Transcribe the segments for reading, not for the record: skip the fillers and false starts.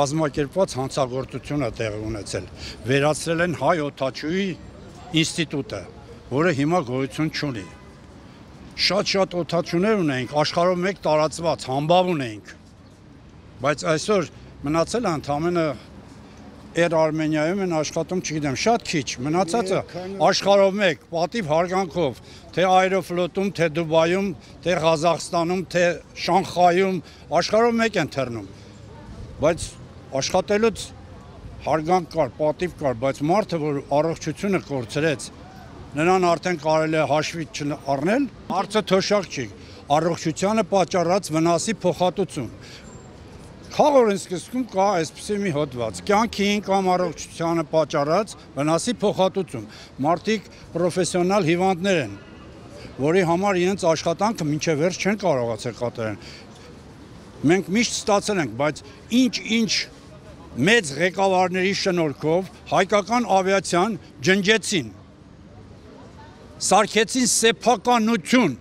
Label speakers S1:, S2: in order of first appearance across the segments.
S1: կազմակերպված հանցագործություն է տեղի ունեցել։ Վերացրել են հայ օդաչուի ինստիտուտը, որը հիմա գոյություն չունի։ Շատ օդաչուներ ունեինք, աշխարհով մեկ տարածված, համբավ ունեինք։ Բայց այսօր մնացել է ընդամենը Էր Արմենիայում են աշխատում, չգիտեմ, շատ քիչ, մնացածը աշխարհով մեկ, պատիվ հարգանքով, թե Aeroflot-ում, թե Դուբայում, թե Ղազախստանում, թե Շանխայում, աշխարհով մեկ են թռնում։ Բայց աշխատելուց հարգանք կար, պատիվ կար, բայց մարդը, որ առողջությունը կորցրեց, նրան արդեն կարելի է հաշվի չառնել, հարցը թոշակ չի, առողջությանը պատճառած վնասի փոխհատուցում։ Խաղորեն սկզբում կա այսպիսի մի հոդված, կյանքին կամ առողջությանը պատճառած վնասի փոխհատուցում։ Մարդիկ պրոֆեսիոնալ հիվանդներ են, որի համար իրենց աշխատանքը մինչև վերջ չեն կարողացել կատարել։ Մենք միշտ ստացել ենք, բայց ինչ մեծ ղեկավարների շնորհքով հայկական ավիացիան ջնջեցին, սարքեցին սեփականություն,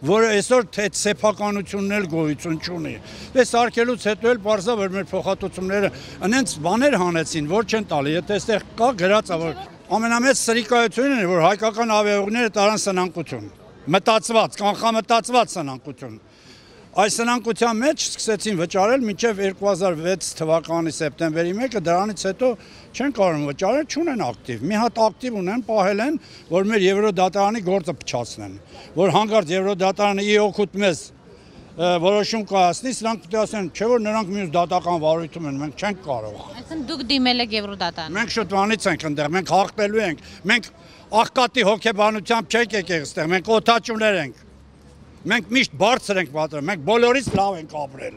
S1: որը այսօր թե սեփականությունն էլ գոյություն չունի։ Դե սարքելուց հետո էլ բարձա որ մեր փոխհատուցումները այնց բաներ հանեցին, որ չեն տալի։ Եթե այստեղ կա գրած է, որ ամենամեծ սրիկայությունն է, որ հայկական ավիաուղիները տարան սնանկություն, մտածված, կանխամտածված սնանկություն։ Այս սնանկության մեջ սկսեցին վճարել մինչև 2006 թվականի սեպտեմբերի 1-ը, դրանից հետո չեն կարող վճարել, չունեն ակտիվ։ Մի հատ ակտիվ ունեն, պահել են, որ մեր Եվրոդատարանի գործը փչացնեն, որ հանկարծ Եվրոդատարանը ի օգուտ մեզ որոշում կայացնի, սրանք պետք է ասեն, չէ՞ որ նրանք մյուս դատական վարույթում են, մենք չենք կարող։
S2: Այսինքն դուք դիմել եք Եվրոդատարան։
S1: Մենք շուտվանից ենք այնտեղ, մենք հաղթելու ենք, մենք աղքատի հոգեբանությամբ չենք եկել այստեղ, մենք օդաչուներ ենք։ Մենք միշտ բարձր ենք պատրաստվում, մենք բոլորից լավ ենք ապրել։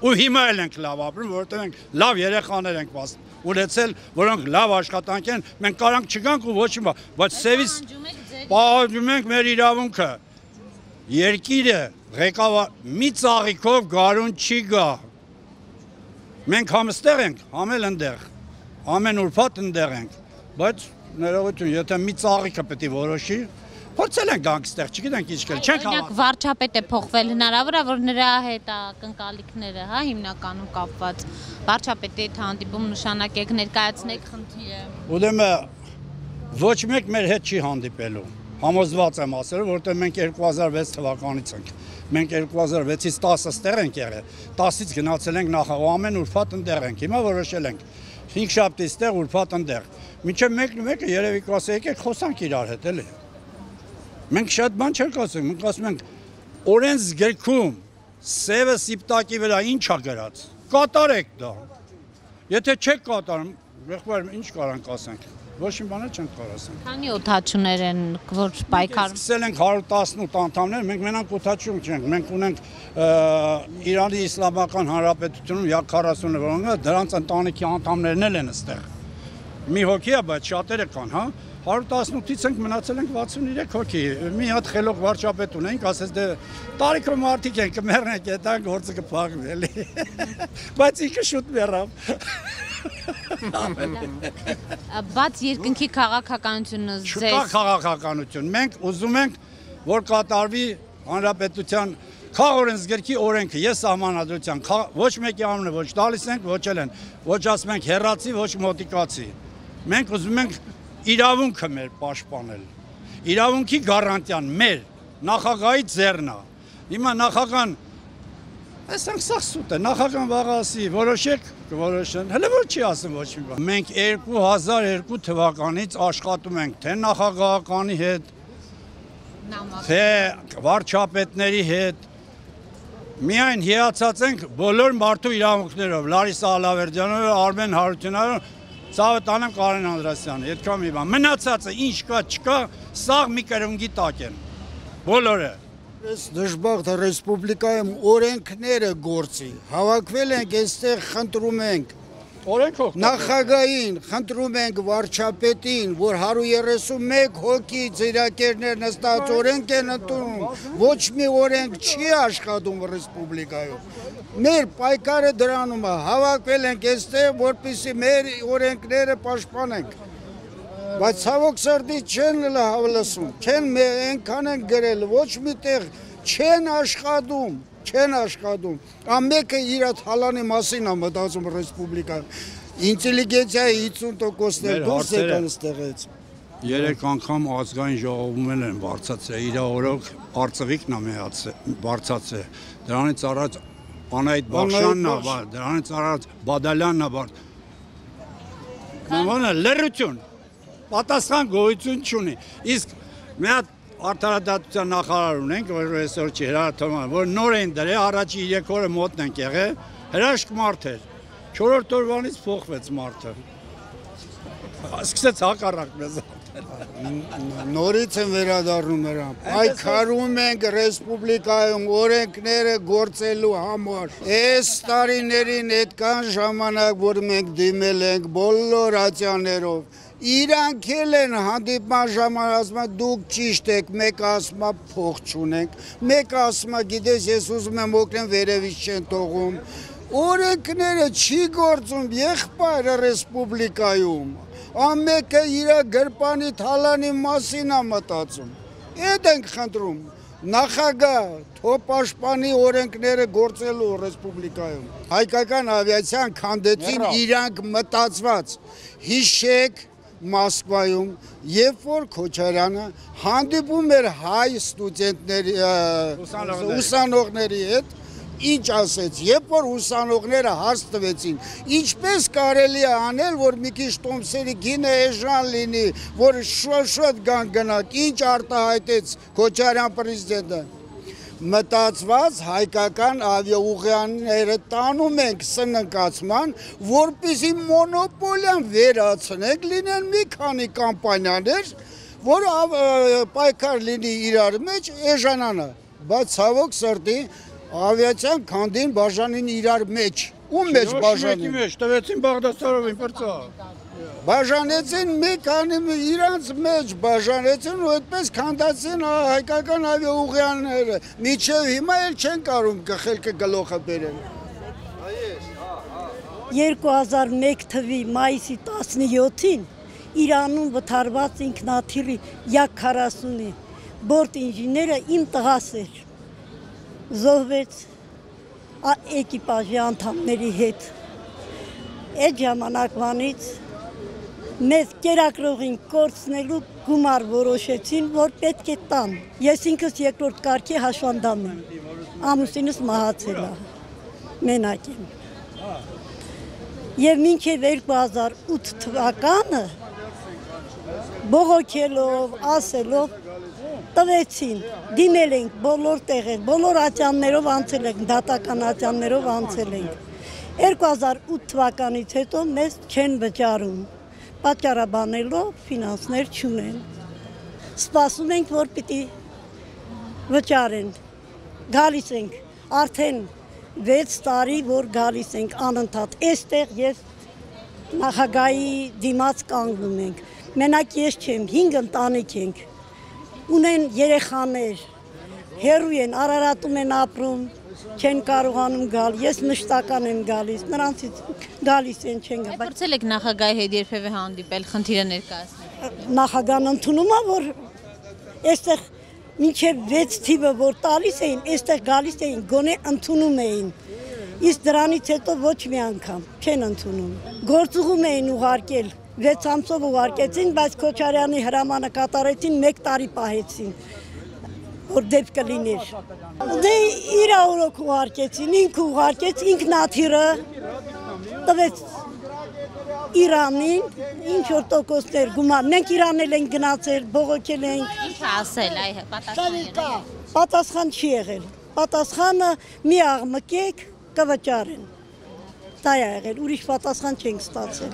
S1: Ու հիմա էլ ենք լավ ապրում, որովհետև մենք լավ երեխաներ ենք ունեցել, որոնք լավ աշխատանք են, մենք կարանք չգանք ու ոչ մի բան, բայց սևից պահանջում ենք մեր իրավունքը։ Երկիրը ղեկավար մի ծաղիկով գարուն չի գա։ Մենք համստեղ ենք, համել ընդեղ, ամեն ուրբաթ ընդեղ ենք, բայց ներողություն, եթե մի ծաղիկը պետք է որոշի, փորձել ենք գանք ստեղ, չգիտենք ինչ կել, չենք
S2: հավատում։ Օրինակ վարչապետ է փոխվել, հնարավոր է որ նրա հետ ակնկալիքները, հա, հիմնականում կապված։ Վարչապետի հետ հանդիպում նշանակեք, ներկայացնեք խնդիրը։
S1: Ուրեմն ոչ մեկ մեր հետ չի հանդիպելու։ Համոզված եմ ասել, որտեղ մենք 2006 թվականից ենք։ Մենք 2006-ից 10 ստեղ ենք եղել, 10-ից գնացել ենք նախ ամեն ուրբաթ ընդեղ ենք։ Հիմա որոշել ենք 5 շաբթի ստեղ ուրբաթ ընդեղ։ Մինչև մեկը երևի կասի եկեք խոսանք իրար հետ էլի։ Մենք շատ բան չենք ասում, մենք ասում ենք օրենսգրքում սևը սիպտակի վրա ինչ է գրած, կատարեք դա։ Եթե չեք կատարում, եղբայր ինչ կարանք ասենք, ոչ մի բան չենք կարող ասենք։
S2: Քանի օդաչուներ են, որ պայքարում։
S1: Սկսել ենք 118 անդամներ, մենք մենակ օդաչու չենք, մենք ունենք Իրանի Իսլամական Հանրապետությունում 40 որոնք դրանց ընտանիքի անդամներն են այստեղ։ Մի հոգի է, բայց շատերը կան, հա։ 118-ից ենք մնացել ենք 63 հոգի, մի հատ խելոք վարչապետ ունենք, ասես դե տարիքով մարդիկ են, կմեռնենք, դա գործը կփակվի էլի, բայց ինքը շուտ մեռավ։
S2: Բաց երկնքի քաղաքականությունը ձեզ։
S1: Չկա քաղաքականություն, մենք ուզում ենք, որ կատարվի հանրապետության խաղօրենսգրքի օրենքը, ես սահմանադրության, ոչ մեկի անունը ոչ տալիս ենք, ոչ էլ են, ոչ ասում ենք հեռացի, ոչ մոտիկացի։ Մենք ուզում ենք իրավունքը մեր պաշտպանել, իրավունքի գարանտիան մեր, նախագահի ձեռն է, հիմա նախագահան, այսինք սա սուտ է, նախագահան վաղը ասի, որոշեք, կորոշեն, հələ որ չի ասում ոչ մի բան։ Մենք 2002 թվականից աշխատում ենք, թե նախագահականի հետ, թե վարչապետների հետ, միայն հիացած ենք բոլոր մարդու իրավունքներով, Լարիսա Ալավերդյանով, Արմեն Հարությունյանով, Ցավը տանեմ Կարեն Անդրասյանը, այդքան մի բան։ Մնացածը ինչ կա, չկա, սաղ մի կրունգի տակ են։ Բոլորը։
S3: Այս դժբախտ ռեսպուբլիկայում օրենքները գործի, հավաքվել ենք, այստեղ խնդրում ենք
S1: օրենքով
S3: նախագահին, խնդրում ենք վարչապետին, որ 131 հոգի ծիրակերներ նստած օրենք են ընդունում, ոչ մի օրենք չի աշխատում ռեսպուբլիկայում։ Մեր պայքարը դրանում է, հավաքվել ենք այստեղ, որպեսզի մեր օրենքները պաշտպանենք։ Բայց ցավոք սրտի չեն լսում, չեն այնքան են գրել, ոչ մի տեղ չեն աշխատում, ամեկը իր թալանի մասին է մտածում ռեսպուբլիկան, ինտելիգենցիայի 50%-ներ դուրս եկան ստեղից։
S1: 3 անգամ ազգային ժողովում են բարձացել, իր օրոք արծվիկն է բարձացել, դրանից առաջ Անայդ Բախշյանն է, դրանից առաջ Բադալյանն է բարձ։ Լրություն, պատասխան գոյություն չունի, իսկ մի հատ արդարադատության նախարար ունենք, որ այսօր չի հրաթոման, որ նոր են դրել, առաջի 3 օրը մոտն ենք եղել, հրաշք մարդ էր, 4-րդ օրվանից փոխվեց մարդը, սկսեց հակառակ մեզ
S3: նորից են վերադառնում նրան, պայքարում ենք ռեսպուբլիկայում օրենքները գործելու համար, այս տարիներին այդքան ժամանակ, որ մենք դիմել ենք բոլոր ատյաներով, իրանք էլ են հանդիպման ժամանակ ասում են դուք ճիշտ եք, մեկը ասում է փող չունենք, մեկը ասում է գիտես ես ուզում եմ օգնեմ վերևից չեն թողում, օրենքները չի գործում եղբայրը ռեսպուբլիկայում, ամեկը իր գրպանի թալանի մասին է մտածում, այդ ենք խնդրում, նախագահ թոպաշպանի օրենքները գործելու ռեսպուբլիկայում, հայկական ավիացիան քանդեցին իրանք մտածված, հիշեք Մոսկվայում, երբ որ Քոչարյանը հանդիպում էր հայ ստուդենտների ուսանողների հետ, ինչ ասեց, երբ որ ուսանողները հարց տվեցին, ինչպես կարելի է անել, որ մի քիչ տոմսերի գինը էժան լինի, որ շոտ գնանք, ինչ արտահայտեց Քոչարյան պրեզիդենտը, մտածված հայկական ավիաուղիաները տանում ենք սննկացման, որպեսզի մոնոպոլիան վերացնենք, լինեն մի քանի կամպանիաներ, որ պայքար լինի իրար մեջ, էժանանա, բայց ցավոք սրտի ավիացիան քանդին բաժանին իրար մեջ, ում մեջ բաժանին։
S1: Տվեցին Բաղդասարովին պրծա։
S3: Բաժանեցին մի քանի իրանց մեջ բաժանեցին ու այդպես քանդացին հայկական ավիաուղիաները, մինչև հիմա էլ չեն կարող գլխելքը գլոխը բերել։
S4: 2001 թվականի մայիսի 17-ին Իրանում վթարված ինքնաթիռի Յակ-40-ի բորտ ինժեները իմ տղաս էր, զոհվեց էկիպաժի անդամների հետ, այդ ժամանակվանից մեզ կերակրողին կորցնելու գումար որոշեցին, որ պետք է տան, ես ինքս երկրորդ կարգի հաշվանդամ եմ, ամուսինս մահացել է, մենակ եմ, և մինչև 2008 թվականը բողոքելով, ասելով, տվեցին, դիմել ենք բոլոր տեղեր, բոլոր ատյաններով անցել ենք, դատական ատյաններով անցել ենք, 2008 թվականից հետո մեզ չեն վճարում, պատճառաբանելով ֆինանսներ չունեն, սպասում ենք, որ պիտի վճարեն, գալիս ենք, արդեն 6 տարի, որ գալիս ենք անընդհատ, այստեղ ես նախագահի դիմաց կանգնում ենք, մենակ ես չեմ, 5 ընտանիք ենք, ունեն երեխաներ, հեռու են, Արարատում են ապրում, չեն կարողանում գալ, ես մշտական եմ գալիս, նրանցից գալիս են չեն գալ։
S2: Փորձել եք նախագահի հետ երբևէ հանդիպել, խնդիրը ներկայացնել։
S4: Նախագահն ընդունում է, որ այստեղ մինչև 6 թիվը, որ տալիս էին, այստեղ գալիս էին, գոնե ընդունում էին, իսկ դրանից հետո ոչ մի անգամ չեն ընդունում։ Գործուղում էին ուղարկել, 6 ամսով ուղարկեցին, բայց Քոչարյանի հրամանը կատարեցին, 1 տարի պահեցին, որ դեպք կլիներ։ Դե իր օրոք ուղարկեցին, ինքը ուղարկեց, ինքնաթիռը տվեց Իրանին, ինչ որ տոկոսներ գումար, մենք Իրանել ենք գնացել, բողոքել ենք։
S2: Ինչ ասել, այ պատասխանը։
S4: Պատասխան չի եղել, պատասխանը մի աղմկեք կվճարեն, դա է եղել, ուրիշ պատասխան չենք ստացել։